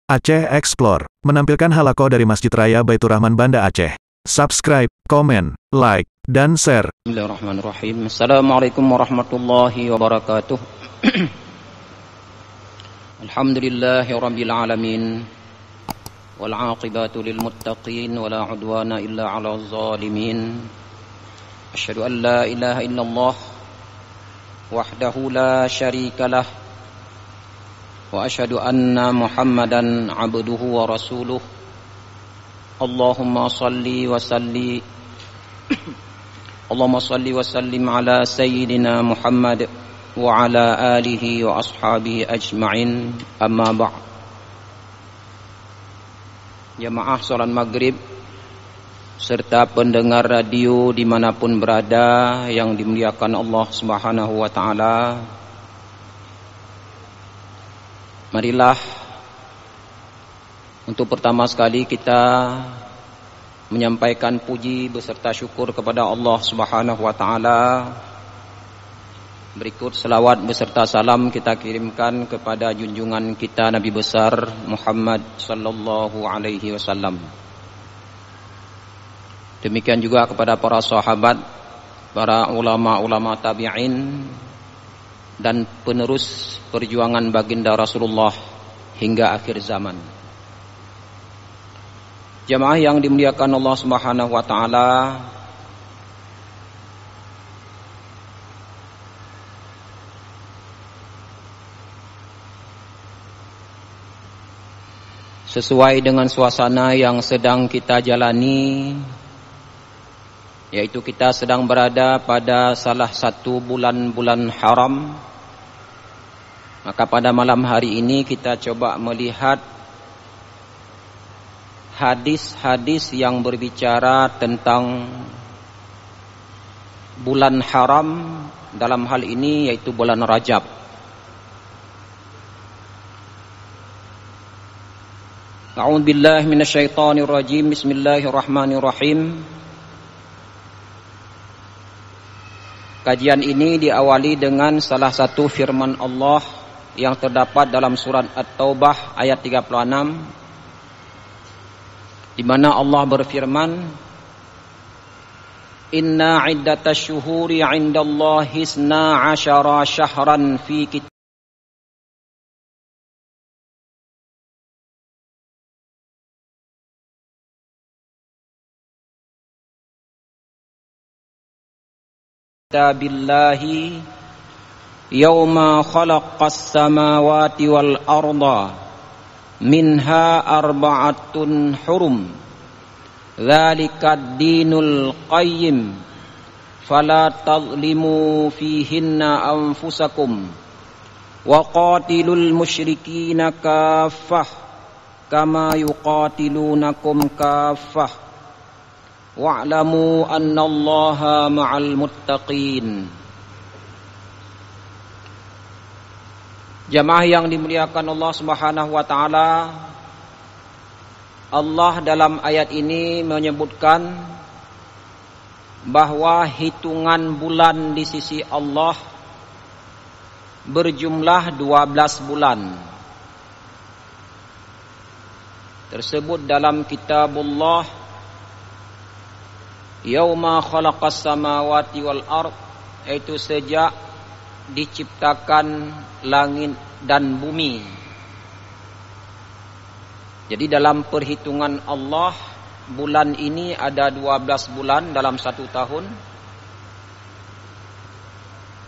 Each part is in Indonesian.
Aceh Explore menampilkan halaqah dari Masjid Raya Baitur Rahman Banda Aceh. Subscribe, komen, like, dan share. Bismillahirrahmanirrahim. Assalamualaikum warahmatullahi wabarakatuh. Alhamdulillahi rabbil alamin. Wal aqibatu lil muttaqin wala udwana illa 'alal zalimin. Asyhadu an la ilaha illallah wahdahu la syarikalah. Wa asyhadu anna Muhammadan 'abduhu wa rasuluh. Allahumma salli wa sallim ala sayyidina Muhammad wa ala alihi wa ashabihi ajma'in. Amma ba'd. Jamaah salat maghrib serta pendengar radio dimanapun berada yang dimuliakan Allah Subhanahu wa ta'ala, marilah untuk pertama sekali kita menyampaikan puji beserta syukur kepada Allah Subhanahu wa ta'ala. Berikut selawat beserta salam kita kirimkan kepada junjungan kita Nabi besar Muhammad sallallahu alaihi wasallam. Demikian juga kepada para sahabat, para ulama-ulama tabi'in, dan penerus perjuangan baginda Rasulullah hingga akhir zaman. Jamaah yang dimuliakan Allah Subhanahu wa ta'ala, sesuai dengan suasana yang sedang kita jalani, yaitu kita sedang berada pada salah satu bulan-bulan haram, maka pada malam hari ini kita coba melihat hadis-hadis yang berbicara tentang bulan haram, dalam hal ini yaitu bulan Rajab. A'udzubillahi minasyaitonirrajim. Bismillahirrahmanirrahim. Kajian ini diawali dengan salah satu firman Allah yang terdapat dalam surat At-Taubah ayat 36, di mana Allah berfirman, Inna iddatash syuhuri 'indallahi 12 syahran fi kitabillahi yawma khalaqas samawati wal arda minha arba'atun hurum dzalikad dinul qayyim fala tadhlimu fihinna anfusakum wa qatilul musyrikina kaffah kama yuqatilunakum kaffah wa'lamu annallaha ma'al muttaqin. Jamaah yang dimuliakan Allah Subhanahu wa ta'ala, Allah dalam ayat ini menyebutkan bahwa hitungan bulan di sisi Allah berjumlah 12 bulan. Tersebut dalam kitabullah Yauma khalaqas samawati wal ard, yaitu sejak diciptakan langit dan bumi. Jadi dalam perhitungan Allah, bulan ini ada 12 bulan dalam satu tahun.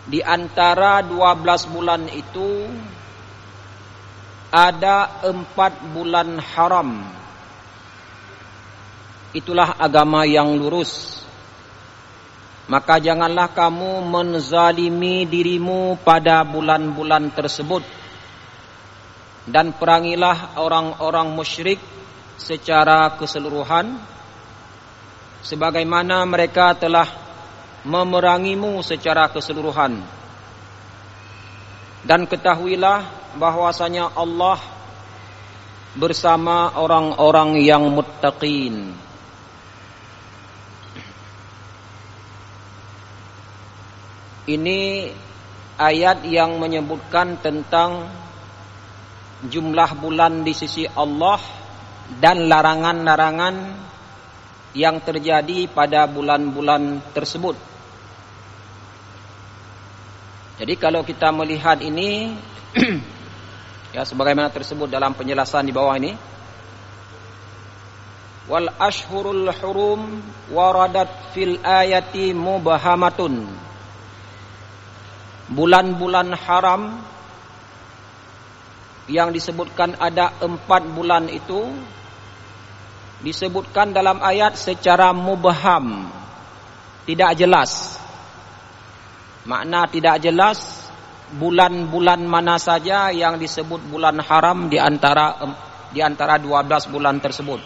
Di antara 12 bulan itu ada 4 bulan haram. Itulah agama yang lurus. Maka janganlah kamu menzalimi dirimu pada bulan-bulan tersebut, dan perangilah orang-orang musyrik secara keseluruhan sebagaimana mereka telah memerangimu secara keseluruhan. Dan ketahuilah bahwasanya Allah bersama orang-orang yang muttaqin. Ini ayat yang menyebutkan tentang jumlah bulan di sisi Allah dan larangan-larangan yang terjadi pada bulan-bulan tersebut. Jadi kalau kita melihat ini ya sebagaimana tersebut dalam penjelasan di bawah ini, wal ashhurul hurum waradat fil ayati mubahamatun. Bulan-bulan haram yang disebutkan ada 4 bulan itu disebutkan dalam ayat secara mubham, tidak jelas. Makna tidak jelas bulan-bulan mana saja yang disebut bulan haram di antara 12 bulan tersebut.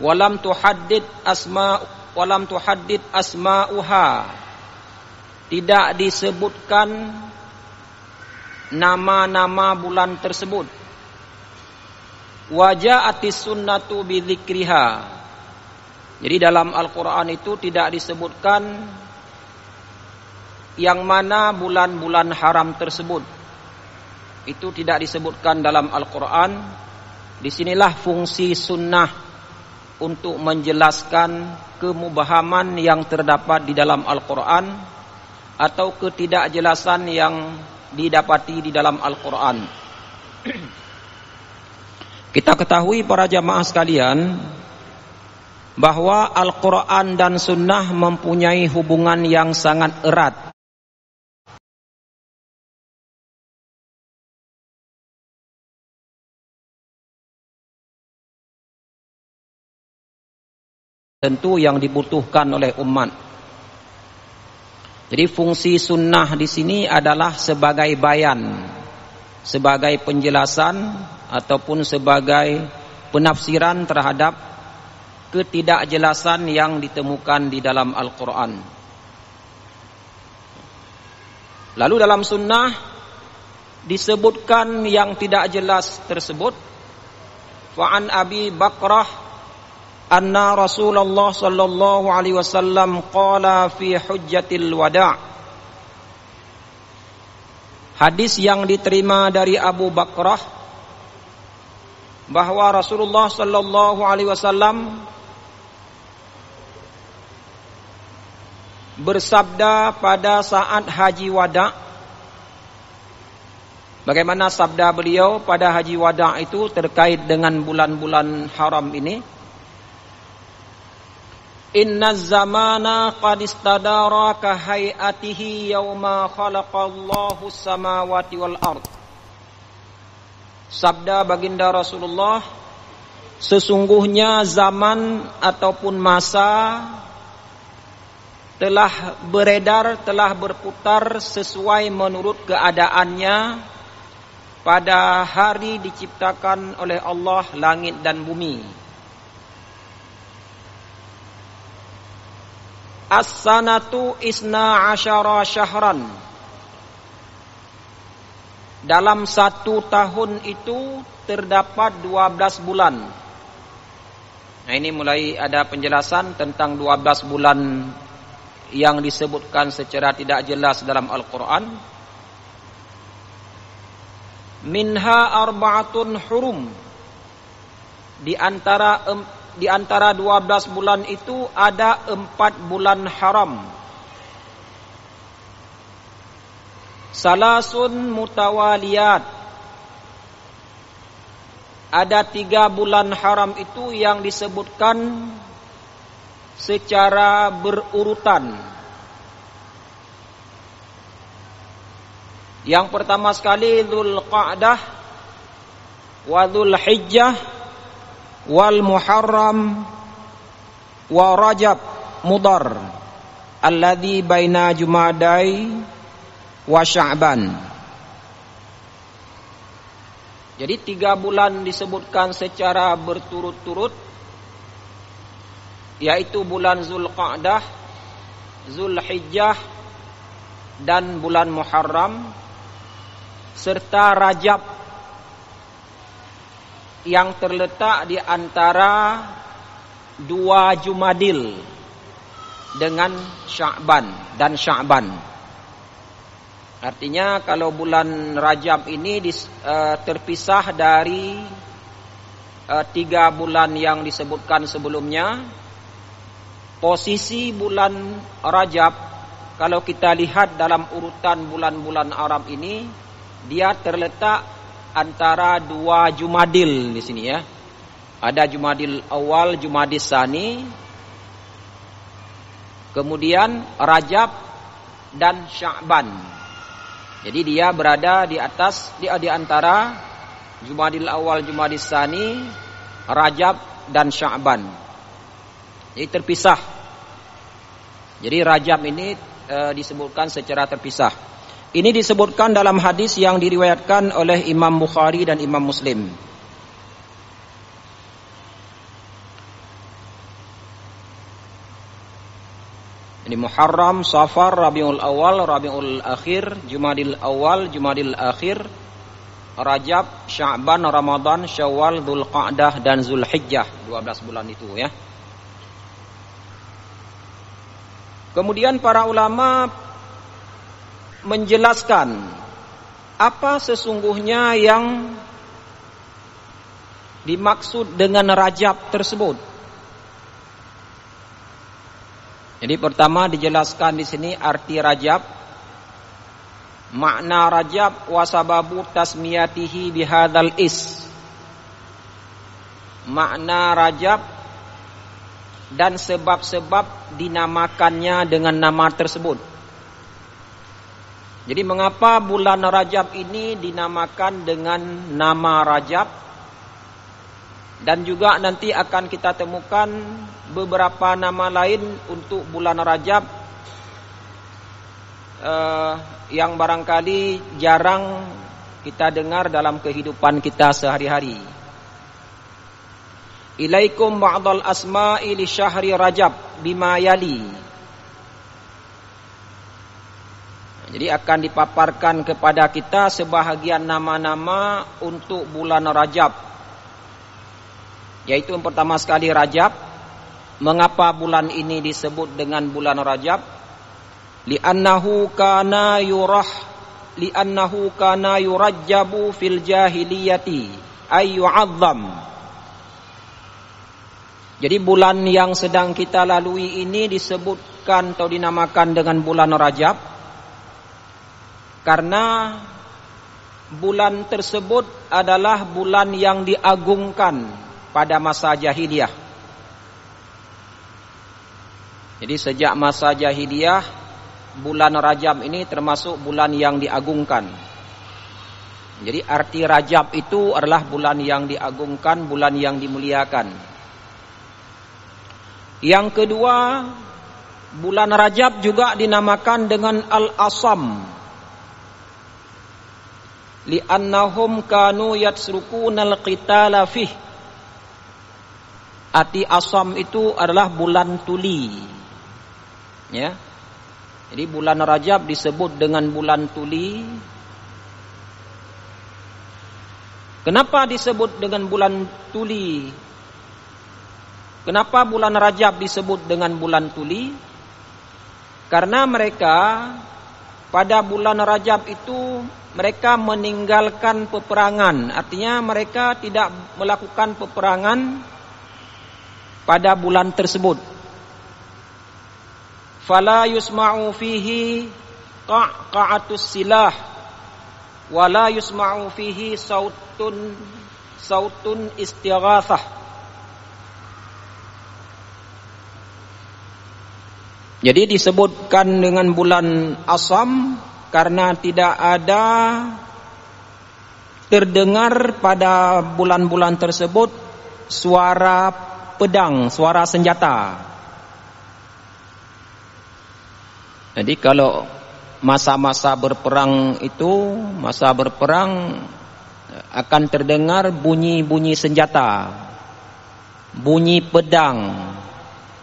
Walam tuhaddid asma'uha. Tidak disebutkan nama-nama bulan tersebut. Waja'atis sunnatu bidzikriha. Jadi dalam Al-Qur'an itu tidak disebutkan yang mana bulan-bulan haram tersebut. Itu tidak disebutkan dalam Al-Qur'an. Disinilah fungsi sunnah untuk menjelaskan kemubahaman yang terdapat di dalam Al-Qur'an atau ketidakjelasan yang didapati di dalam Al-Qur'an. Kita ketahui para jamaah sekalian bahwa Al-Qur'an dan Sunnah mempunyai hubungan yang sangat erat. Tentu yang dibutuhkan oleh umat. Jadi fungsi sunnah di sini adalah sebagai bayan, sebagai penjelasan ataupun sebagai penafsiran terhadap ketidakjelasan yang ditemukan di dalam Al-Qur'an. Lalu dalam sunnah disebutkan yang tidak jelas tersebut. Fa'an Abi Bakrah anna Rasulullah sallallahu alaihi wasallam qala fi hujjatil wada'. Hadis yang diterima dari Abu Bakrah bahwa Rasulullah sallallahu alaihi wasallam bersabda pada saat haji wada'. Bagaimana sabda beliau pada haji wada' itu terkait dengan bulan-bulan haram ini? Inna zamana qad istadara ka hayatihi yawma khalaqallahu samawati wal ard. Sabda baginda Rasulullah, sesungguhnya zaman ataupun masa telah beredar, telah berputar sesuai menurut keadaannya pada hari diciptakan oleh Allah langit dan bumi. As-sanatu isna asyara syahran. Dalam 1 tahun itu terdapat 12 bulan. Nah ini mulai ada penjelasan tentang 12 bulan yang disebutkan secara tidak jelas dalam Al-Quran. Minha arba'atun hurum. Di antara 12 bulan itu ada 4 bulan haram. Salasun mutawaliyat. Ada 3 bulan haram itu yang disebutkan secara berurutan. Yang pertama sekali Dzulqa'dah wa Dzulhijjah wal Muharram wa Rajab Mudhar alladzi baina Jumadai wa Sya'ban. Jadi 3 bulan disebutkan secara berturut-turut, yaitu bulan Dzulqa'dah, Dzulhijjah dan bulan Muharram serta Rajab yang terletak di antara 2 Jumadil dengan Sya'ban dan Sya'ban. Artinya kalau bulan Rajab ini terpisah dari 3 bulan yang disebutkan sebelumnya. Posisi bulan Rajab kalau kita lihat dalam urutan bulan-bulan Arab ini, dia terletak antara 2 Jumadil di sini ya. Ada Jumadil Awal, Jumadil Tsani, kemudian Rajab dan Sya'ban. Jadi dia berada di atas, di antara Jumadil Awal, Jumadil Tsani, Rajab dan Sya'ban. Jadi terpisah. Jadi Rajab ini disebutkan secara terpisah. Ini disebutkan dalam hadis yang diriwayatkan oleh Imam Bukhari dan Imam Muslim. Ini Muharram, Safar, Rabiul Awal, Rabiul Akhir, Jumadil Awal, Jumadil Akhir, Rajab, Sya'ban, Ramadan, Syawal, Dzulqa'dah dan Zulhijjah. 12 bulan itu ya. Kemudian para ulama menjelaskan apa sesungguhnya yang dimaksud dengan Rajab tersebut. Jadi pertama dijelaskan di sini arti Rajab, makna Rajab wa sababu tasmiyatihi bihadzal is. Makna Rajab dan sebab-sebab dinamakannya dengan nama tersebut. Jadi mengapa bulan Rajab ini dinamakan dengan nama Rajab? Dan juga nanti akan kita temukan beberapa nama lain untuk bulan Rajab yang barangkali jarang kita dengar dalam kehidupan kita sehari-hari. Ilaikum ba'dal asma'i li syahri Rajab bima yali. Jadi akan dipaparkan kepada kita sebahagian nama-nama untuk bulan Rajab. Yaitu yang pertama sekali Rajab. Mengapa bulan ini disebut dengan bulan Rajab? Li'annahu kana yurajjabu fil jahiliyati ay yu'azzam. Jadi bulan yang sedang kita lalui ini disebutkan atau dinamakan dengan bulan Rajab karena bulan tersebut adalah bulan yang diagungkan pada masa jahiliyah. Jadi sejak masa jahiliyah bulan Rajab ini termasuk bulan yang diagungkan. Jadi arti Rajab itu adalah bulan yang diagungkan, bulan yang dimuliakan. Yang kedua, bulan Rajab juga dinamakan dengan Al-Asam. Li'annahum kanu yatsrukuna al-qitala fih. Arti Asam itu adalah bulan tuli. Ya. Jadi bulan Rajab disebut dengan bulan tuli. Kenapa disebut dengan bulan tuli? Kenapa bulan Rajab disebut dengan bulan tuli? Karena mereka pada bulan Rajab itu mereka meninggalkan peperangan. Artinya mereka tidak melakukan peperangan pada bulan tersebut. Fala yusma'u fihi qa'qa'atus silah wa la yusma'u fihi sautun istighatsah. Jadi disebutkan dengan bulan Asam karena tidak ada terdengar pada bulan-bulan tersebut suara pedang, suara senjata. Jadi kalau masa-masa berperang itu, masa berperang akan terdengar bunyi-bunyi senjata, bunyi pedang,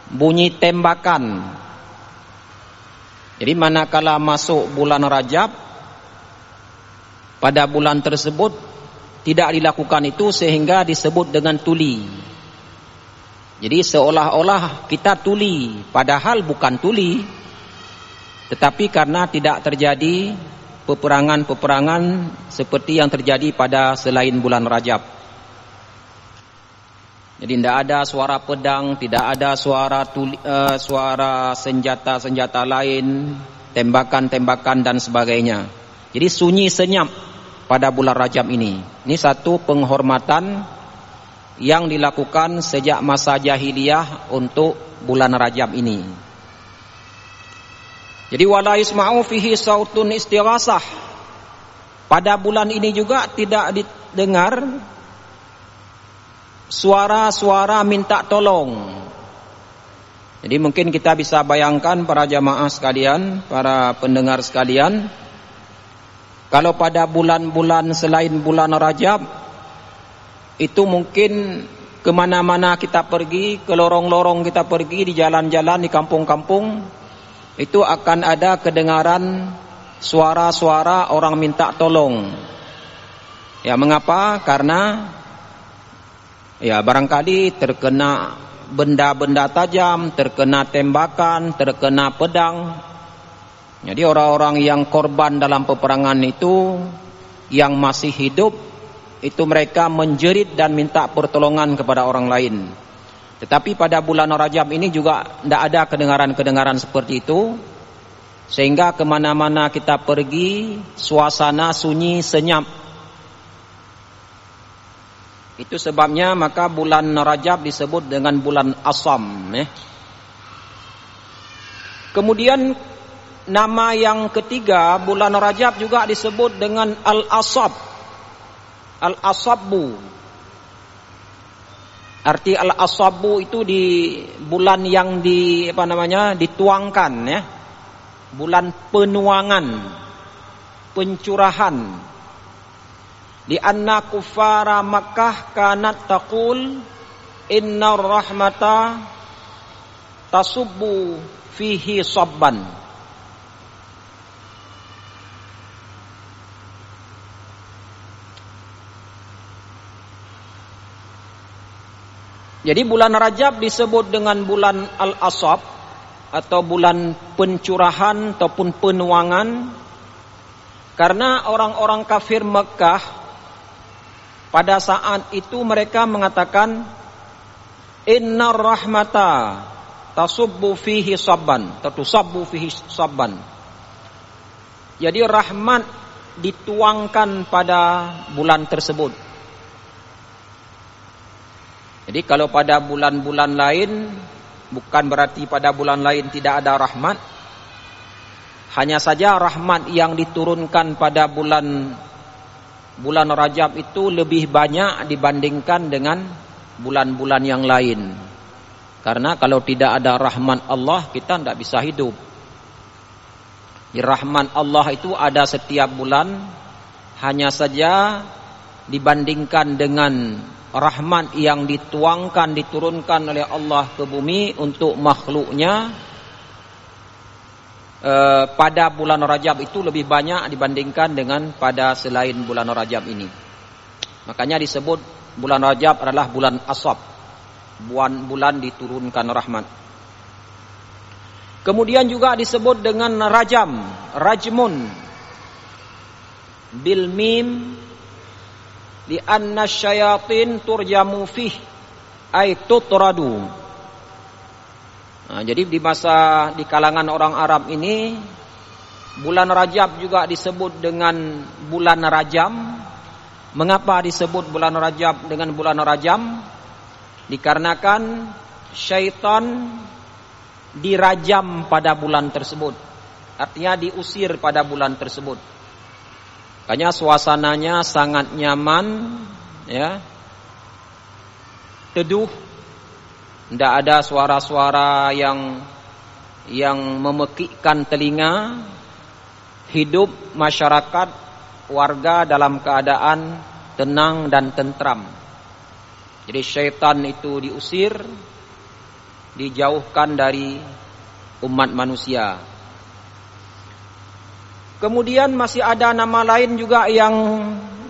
bunyi tembakan. Jadi manakala masuk bulan Rajab, pada bulan tersebut tidak dilakukan itu sehingga disebut dengan tuli. Jadi seolah-olah kita tuli, padahal bukan tuli. Tetapi karena tidak terjadi peperangan-peperangan seperti yang terjadi pada selain bulan Rajab. Jadi tidak ada suara pedang, tidak ada suara senjata-senjata lain, tembakan-tembakan dan sebagainya. Jadi sunyi senyap pada bulan Rajab ini. Ini satu penghormatan yang dilakukan sejak masa jahiliyah untuk bulan Rajab ini. Jadi wala yusma'u fihi sautun istighasah. Pada bulan ini juga tidak didengar suara-suara minta tolong. Jadi mungkin kita bisa bayangkan para jamaah sekalian, para pendengar sekalian, kalau pada bulan-bulan selain bulan Rajab, itu mungkin kemana-mana kita pergi, ke lorong-lorong kita pergi, di jalan-jalan, di kampung-kampung, itu akan ada kedengaran suara-suara orang minta tolong. Ya, mengapa? Karena ya barangkali terkena benda-benda tajam, terkena tembakan, terkena pedang. Jadi orang-orang yang korban dalam peperangan itu, yang masih hidup, itu mereka menjerit dan minta pertolongan kepada orang lain. Tetapi pada bulan Rajab ini juga tidak ada kedengaran-kedengaran seperti itu. Sehingga kemana-mana kita pergi, suasana sunyi senyap. Itu sebabnya maka bulan Rajab disebut dengan bulan Asham. Kemudian nama yang ketiga, bulan Rajab juga disebut dengan Al-Ashab. Al-Ashabu. Arti Al-Ashabu itu di bulan yang dituangkan, ya. Bulan penuangan, pencurahan. Di anna kufara Makkah kanat taqul inna rahmata tasubbu fihi sabban. Jadi bulan Rajab disebut dengan bulan Al-Ashab atau bulan pencurahan ataupun penuangan, karena orang-orang kafir Mekah pada saat itu mereka mengatakan innar rahmata tasubbu fihi sabban, tatusabbu fihi sabban. Jadi rahmat dituangkan pada bulan tersebut. Jadi kalau pada bulan-bulan lain, bukan berarti pada bulan lain tidak ada rahmat. Hanya saja rahmat yang diturunkan pada bulan Rajab itu lebih banyak dibandingkan dengan bulan-bulan yang lain. Karena kalau tidak ada rahmat Allah, kita tidak bisa hidup. Jadi rahmat Allah itu ada setiap bulan, hanya saja dibandingkan dengan rahmat yang dituangkan, diturunkan oleh Allah ke bumi untuk makhluknya, pada bulan Rajab itu lebih banyak dibandingkan dengan pada selain bulan Rajab ini. Makanya disebut bulan Rajab adalah bulan Ashab, bulan diturunkan rahmat. Kemudian juga disebut dengan Rajam, Rajmun bil mim li anna syayatin turjamu fih ay tutradu. Nah, jadi di kalangan orang Arab ini bulan Rajab juga disebut dengan bulan Rajam. Mengapa disebut bulan Rajab dengan bulan Rajam? Dikarenakan syaitan dirajam pada bulan tersebut. Artinya diusir pada bulan tersebut. Makanya suasananya sangat nyaman, ya. Teduh, tidak ada suara-suara yang memekikkan telinga. Hidup masyarakat warga dalam keadaan tenang dan tentram. Jadi syaitan itu diusir, dijauhkan dari umat manusia. Kemudian masih ada nama lain juga yang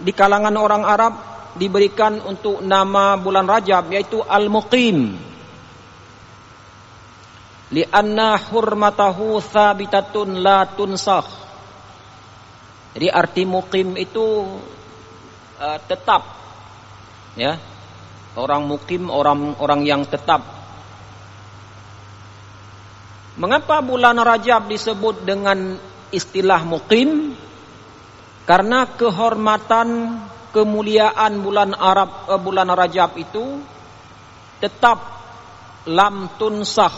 di kalangan orang Arab diberikan untuk nama bulan Rajab, yaitu Al-Muqim. Li'anna hurmatahu thabitatun la tunsakh. Jadi arti muqim itu tetap, ya. Orang muqim, orang yang tetap. Mengapa bulan Rajab disebut dengan istilah muqim? Karena kehormatan, kemuliaan bulan Rajab itu tetap lam tunsakh,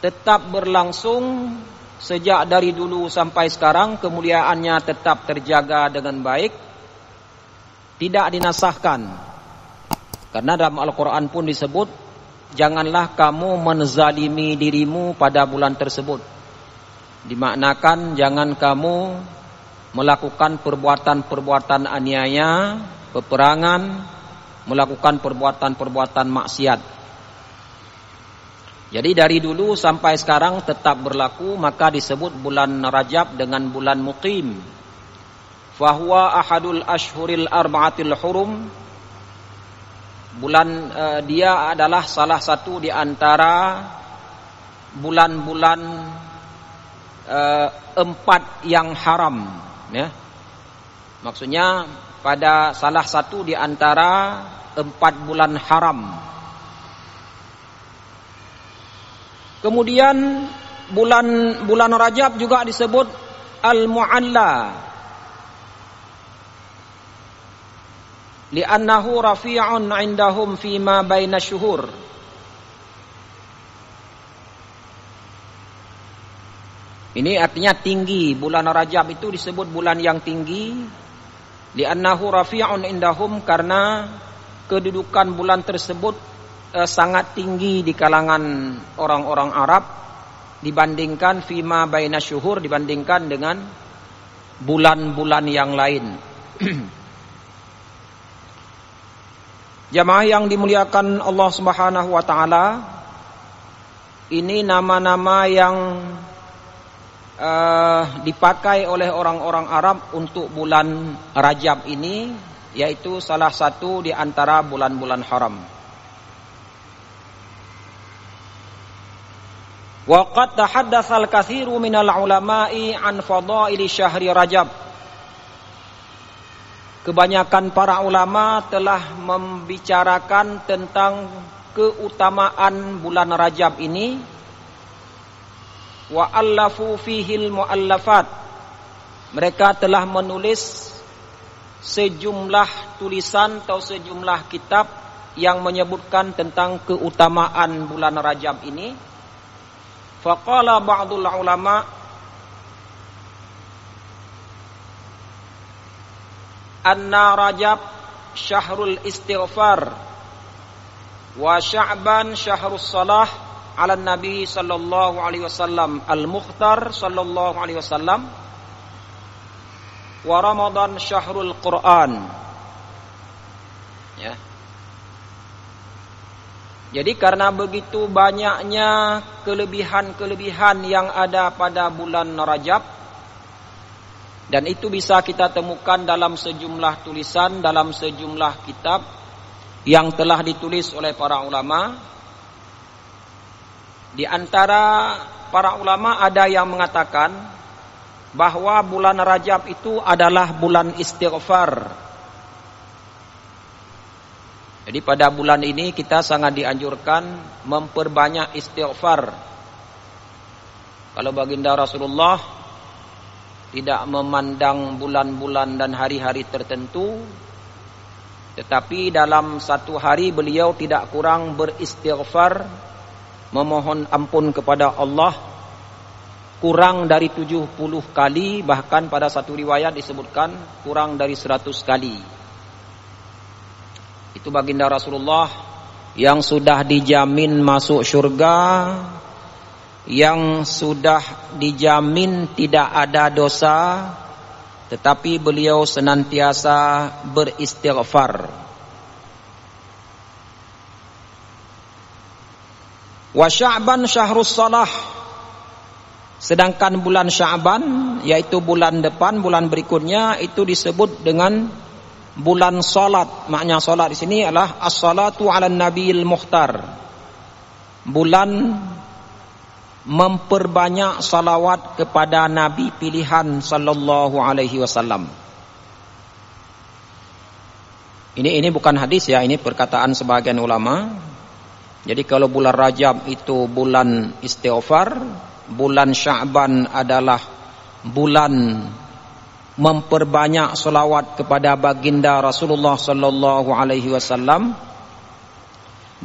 tetap berlangsung sejak dari dulu sampai sekarang. Kemuliaannya tetap terjaga dengan baik, tidak dinasahkan. Karena dalam Al-Quran pun disebut, janganlah kamu menzalimi dirimu pada bulan tersebut. Dimaknakan jangan kamu melakukan perbuatan-perbuatan aniaya, peperangan, melakukan perbuatan-perbuatan maksiat. Jadi dari dulu sampai sekarang tetap berlaku, maka disebut bulan Rajab dengan bulan muqim. Fahuwa ahadul ashhuril arba'atil hurum. Dia adalah salah satu di antara bulan-bulan 4 yang haram, ya. Maksudnya pada salah satu di antara 4 bulan haram. Kemudian bulan Rajab juga disebut Al-Mu'alla, li'annahu rafi'un 'indahum fima baina syuhur. Ini artinya tinggi. Bulan Rajab itu disebut bulan yang tinggi, li'annahu rafi'un 'indahum, karena kedudukan bulan tersebut sangat tinggi di kalangan orang-orang Arab dibandingkan fima baina syuhur, dibandingkan dengan bulan-bulan yang lain. Jamaah yang dimuliakan Allah Subhanahu wa taala, ini nama-nama yang dipakai oleh orang-orang Arab untuk bulan Rajab ini, yaitu salah satu di antara bulan-bulan haram. Wa qad tahaddatsa al-katsiru minal ulama'i an fadaili syahri Rajab. Kebanyakan para ulama telah membicarakan tentang keutamaan bulan Rajab ini. Wa allafu fihil muallafat. Mereka telah menulis sejumlah tulisan atau sejumlah kitab yang menyebutkan tentang keutamaan bulan Rajab ini. Faqala ba'dul ulama anna Rajab syahrul istighfar wa Sya'ban syahrus salah ala Nabi sallallahu alaihi wasallam al-Mukhtar sallallahu alaihi wasallam wa Ramadan syahrul Quran. Ya. Jadi karena begitu banyaknya kelebihan-kelebihan yang ada pada bulan Rajab, dan itu bisa kita temukan dalam sejumlah tulisan, dalam sejumlah kitab yang telah ditulis oleh para ulama. Di antara para ulama ada yang mengatakan bahwa bulan Rajab itu adalah bulan istighfar. Jadi pada bulan ini kita sangat dianjurkan memperbanyak istighfar. Kalau baginda Rasulullah tidak memandang bulan-bulan dan hari-hari tertentu, tetapi dalam satu hari beliau tidak kurang beristighfar, memohon ampun kepada Allah kurang dari 70 kali, bahkan pada satu riwayat disebutkan kurang dari 100 kali. Itu baginda Rasulullah yang sudah dijamin masuk surga, yang sudah dijamin tidak ada dosa, tetapi beliau senantiasa beristighfar. Wa Sya'ban syahrus salah. Sedangkan bulan Sya'ban, yaitu bulan depan, bulan berikutnya, itu disebut dengan bulan salat. Makna salat di sini adalah as-salatu 'alan nabiyil mukhtar. Bulan memperbanyak salawat kepada Nabi pilihan sallallahu alaihi wasallam. Ini bukan hadis ya, ini perkataan sebagian ulama. Jadi kalau bulan Rajab itu bulan istighfar, bulan Sya'ban adalah bulan memperbanyak salawat kepada baginda Rasulullah sallallahu alaihi wasallam,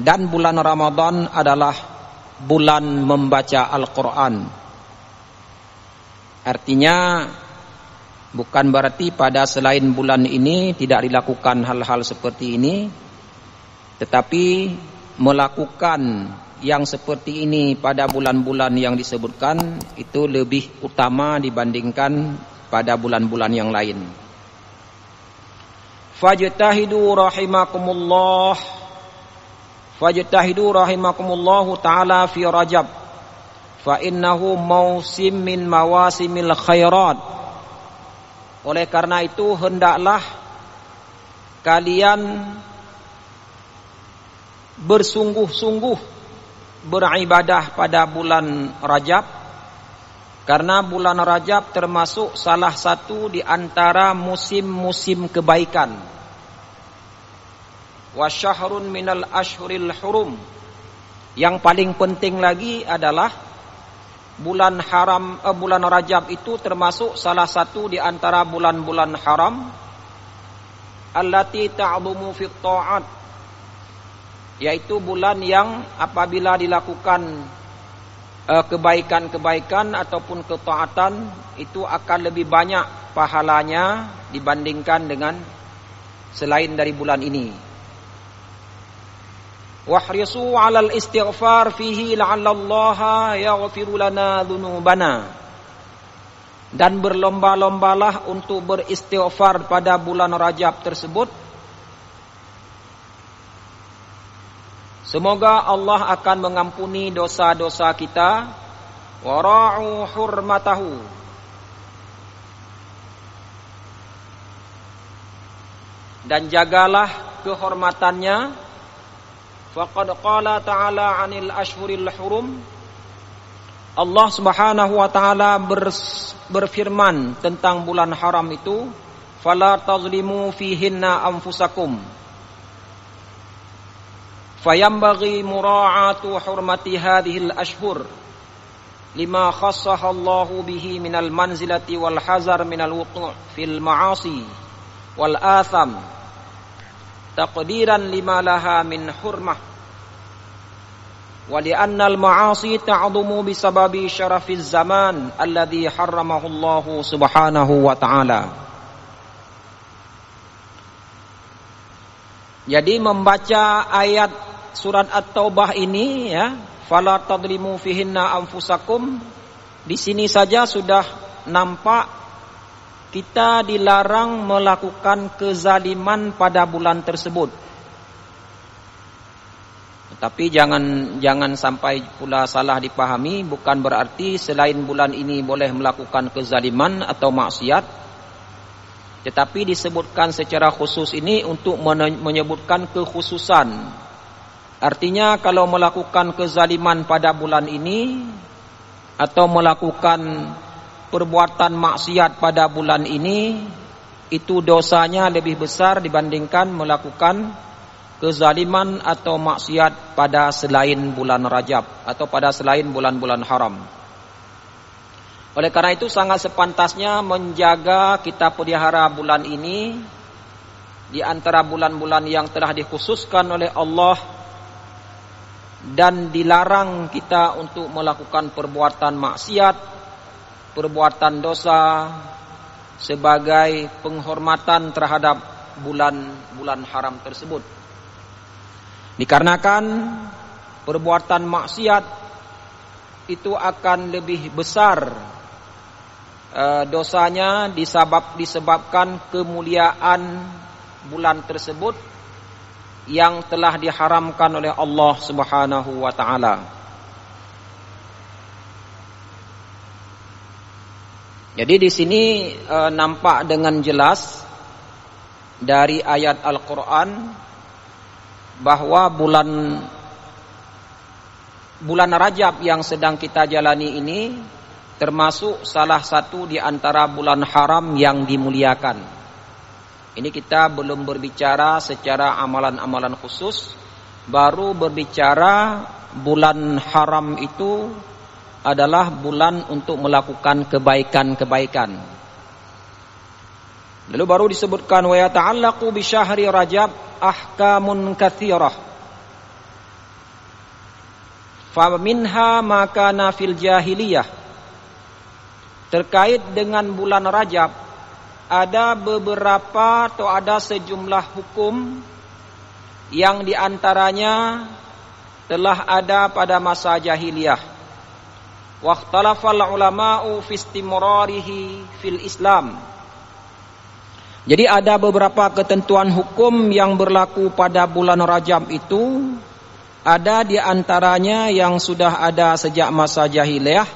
dan bulan Ramadan adalah bulan membaca Al-Quran. Artinya bukan berarti pada selain bulan ini tidak dilakukan hal-hal seperti ini, tetapi melakukan yang seperti ini pada bulan-bulan yang disebutkan itu lebih utama dibandingkan pada bulan-bulan yang lain. Fajtahidu rahimakumullahu ta'ala fi Rajab fa innahu mausim min mawasimil khairat. Oleh karena itu hendaklah kalian bersungguh-sungguh beribadah pada bulan Rajab, karena bulan Rajab termasuk salah satu di antara musim-musim kebaikan. Wa syahrun minal ashhuril hurum. Yang paling penting lagi adalah bulan Rajab itu termasuk salah satu di antara bulan-bulan haram allati ta'dhumu fit ta'at, yaitu bulan yang apabila dilakukan kebaikan-kebaikan ataupun ketaatan itu akan lebih banyak pahalanya dibandingkan dengan selain dari bulan ini. Wahrisu 'alal istighfar fihi la'allallaha yaghfiru lana dzunubana. Dan berlomba-lombalah untuk beristighfar pada bulan Rajab tersebut. Semoga Allah akan mengampuni dosa-dosa kita. Wara'u hurmatahu. Dan jagalah kehormatannya. Faqad qala ta'ala 'anil ashhuril hurum. Allah Subhanahu wa taala berfirman tentang bulan haram itu, fala tazlimu fihinna anfusakum. Fayambaghi mura'atu hurmati hadhil ashhur lima khassaha Allahu bihi minal manzilati wal hazar minal wuqu' fil ma'asi wal atham taqdiran lima laha min hurmah wa li'annal ma'asi ta'dhumu bisababi syarafiz zaman alladhi harramahu Allahu subhanahu wa ta'ala. Jadi membaca ayat surat At-Taubah ini ya, fala tadlimu fihinna anfusakum, di sini saja sudah nampak kita dilarang melakukan kezaliman pada bulan tersebut. Tapi jangan sampai pula salah dipahami, bukan berarti selain bulan ini boleh melakukan kezaliman atau maksiat. Tetapi disebutkan secara khusus ini untuk menyebutkan kekhususan. Artinya kalau melakukan kezaliman pada bulan ini atau melakukan perbuatan maksiat pada bulan ini, itu dosanya lebih besar dibandingkan melakukan kezaliman atau maksiat pada selain bulan Rajab atau pada selain bulan-bulan haram. Oleh karena itu sangat sepantasnya menjaga kita pelihara bulan ini di antara bulan-bulan yang telah dikhususkan oleh Allah, dan dilarang kita untuk melakukan perbuatan maksiat, perbuatan dosa sebagai penghormatan terhadap bulan-bulan haram tersebut. Dikarenakan perbuatan maksiat itu akan lebih besar dosanya disebabkan kemuliaan bulan tersebut yang telah diharamkan oleh Allah Subhanahu wa taala. Jadi di sini nampak dengan jelas dari ayat Al-Qur'an bahwa bulan bulan Rajab yang sedang kita jalani ini termasuk salah satu di antara bulan haram yang dimuliakan. Ini kita belum berbicara secara amalan-amalan khusus, baru berbicara bulan haram itu adalah bulan untuk melakukan kebaikan-kebaikan. Lalu baru disebutkan wa yata'allaqu bi syahri Rajab ahkamun katsirah. Fa minha ma kana fil jahiliyah. Terkait dengan bulan Rajab ada beberapa atau ada sejumlah hukum yang diantaranya telah ada pada masa jahiliyah. Waqtalafal ulama'u fi istimrarihi fil Islam. Jadi ada beberapa ketentuan hukum yang berlaku pada bulan Rajab itu, ada di antaranya yang sudah ada sejak masa jahiliyah,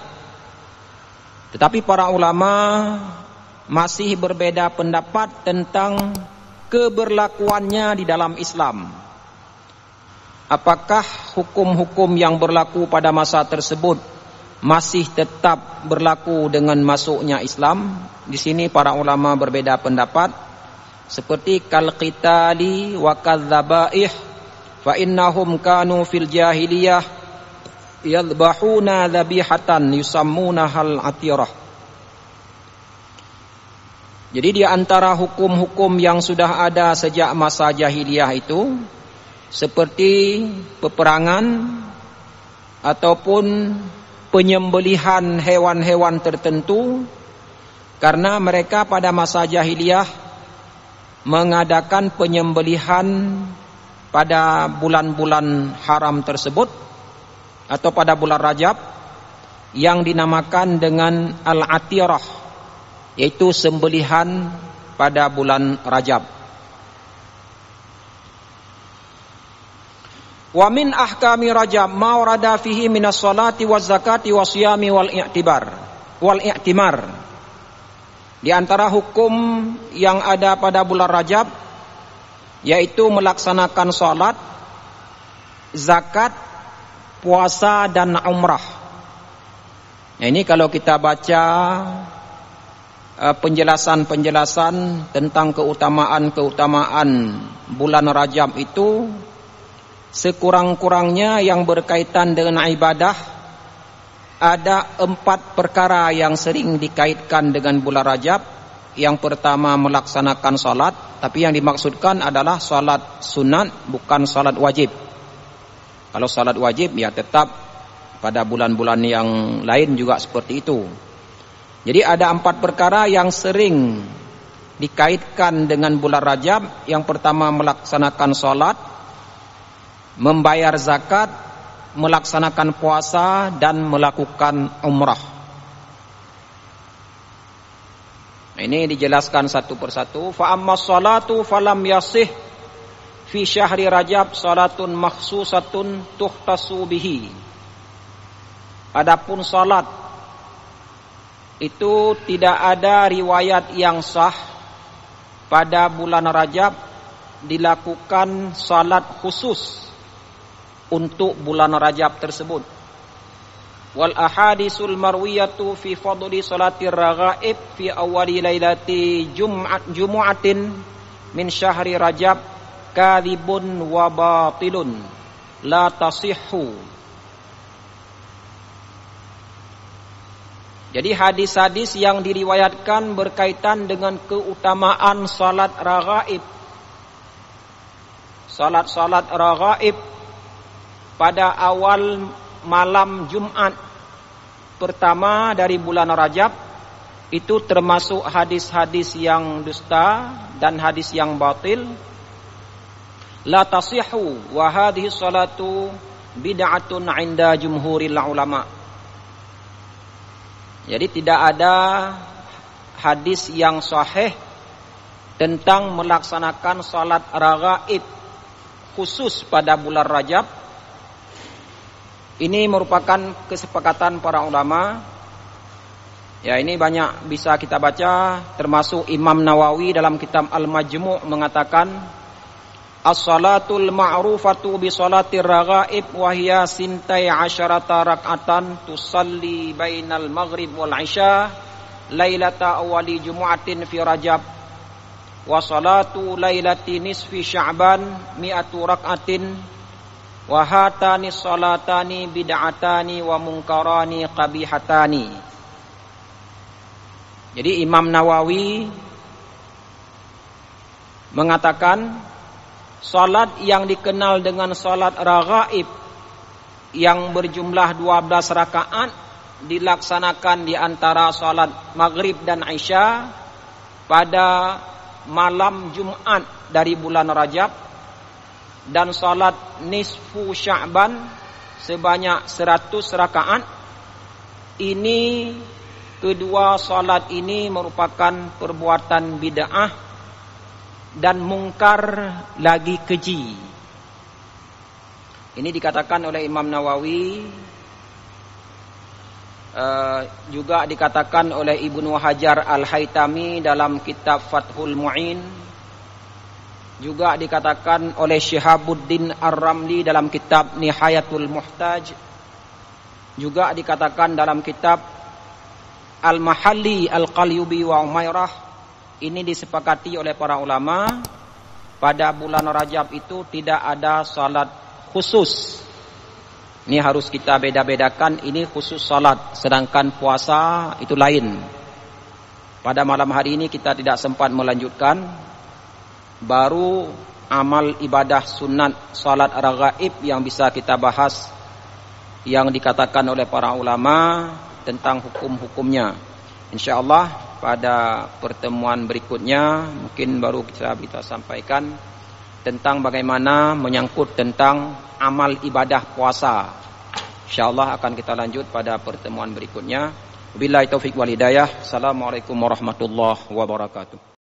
tetapi para ulama masih berbeda pendapat tentang keberlakuannya di dalam Islam. Apakah hukum-hukum yang berlaku pada masa tersebut masih tetap berlaku dengan masuknya Islam? Di sini para ulama berbeda pendapat, seperti kal qitali wa kadzabaih fa innahum kanu fil jahiliyah yadhbahuna dzabihatan yusammunahal atirah. Jadi di antara hukum-hukum yang sudah ada sejak masa jahiliyah itu seperti peperangan ataupun penyembelihan hewan-hewan tertentu, karena mereka pada masa jahiliyah mengadakan penyembelihan pada bulan-bulan haram tersebut atau pada bulan Rajab yang dinamakan dengan al-atirah, yaitu sembelihan pada bulan Rajab. Wa min ahkami Rajab ma warada fihi minas salati waz zakati wasiyami wal i'timar. Di antara hukum yang ada pada bulan Rajab yaitu melaksanakan salat, zakat, puasa dan umrah. Nah, ini kalau kita baca penjelasan-penjelasan tentang keutamaan bulan Rajab itu, sekurang-kurangnya yang berkaitan dengan ibadah ada 4 perkara yang sering dikaitkan dengan bulan Rajab. Yang pertama melaksanakan salat, tapi yang dimaksudkan adalah salat sunat, bukan salat wajib. Kalau salat wajib ya tetap pada bulan-bulan yang lain juga seperti itu. Jadi ada 4 perkara yang sering dikaitkan dengan bulan Rajab. Yang pertama melaksanakan salat, membayar zakat, melaksanakan puasa dan melakukan umrah. Nah, ini dijelaskan satu persatu. Fa amma salatu falam yasih fi syahri Rajab salatun makhsusatun tuhtasu bihi. Adapun salat itu tidak ada riwayat yang sah pada bulan Rajab dilakukan salat khusus untuk bulan Rajab tersebut. Wal ahadisul marwiyatu fi fadli salatir raghaib fi awwali lailati jumu'atin min syahri Rajab kadhibun wa batilun la tasihhu. Jadi hadis-hadis yang diriwayatkan berkaitan dengan keutamaan salat raghaib, salat raghaib pada awal malam Jumat pertama dari bulan Rajab, itu termasuk hadis-hadis yang dusta dan hadis yang batil. La tasihhu wa hadhihi salatu bid'atun 'inda jumhuril ulama. Jadi tidak ada hadis yang sahih tentang melaksanakan salat raghaib khusus pada bulan Rajab. Ini merupakan kesepakatan para ulama. Ya, ini banyak bisa kita baca, termasuk Imam Nawawi dalam kitab Al-Majmu' mengatakan as-salatul ma'rufatu bi salatir raghaib wa hiya sintai asyarata rak'atan tusalli bainal maghrib wal isya lailata awali jumu'atin fi rajab wa salatu lailati nisfi sya'ban mi'atu rak'atin wa hatani salatani bid'atani wa munkarani qabihatani. Jadi Imam Nawawi mengatakan salat yang dikenal dengan salat raghaib yang berjumlah 12 rakaat dilaksanakan di antara salat maghrib dan isya pada malam Jumat dari bulan Rajab, dan salat nisfu Sya'ban sebanyak 100 rakaat. Ini kedua salat ini merupakan perbuatan bid'ah dan mungkar lagi keji. Ini dikatakan oleh Imam Nawawi, juga dikatakan oleh Ibnu Hajar Al-Haytami dalam kitab Fathul Mu'in, juga dikatakan oleh Syihabuddin Ar-Ramli dalam kitab Nihayatul Muhtaj, juga dikatakan dalam kitab Al-Mahalli Al-Qalyubi wa Umairah. Ini disepakati oleh para ulama, pada bulan Rajab itu tidak ada salat khusus. Ini harus kita beda-bedakan, ini khusus salat, sedangkan puasa itu lain. Pada malam hari ini kita tidak sempat melanjutkan, baru amal ibadah sunat salat raghaib yang bisa kita bahas, yang dikatakan oleh para ulama tentang hukum-hukumnya. Insyaallah pada pertemuan berikutnya mungkin baru kita sampaikan tentang bagaimana menyangkut tentang amal ibadah puasa. Insyaallah akan kita lanjut pada pertemuan berikutnya. Wabillahi taufik wal hidayah. Assalamualaikum warahmatullahi wabarakatuh.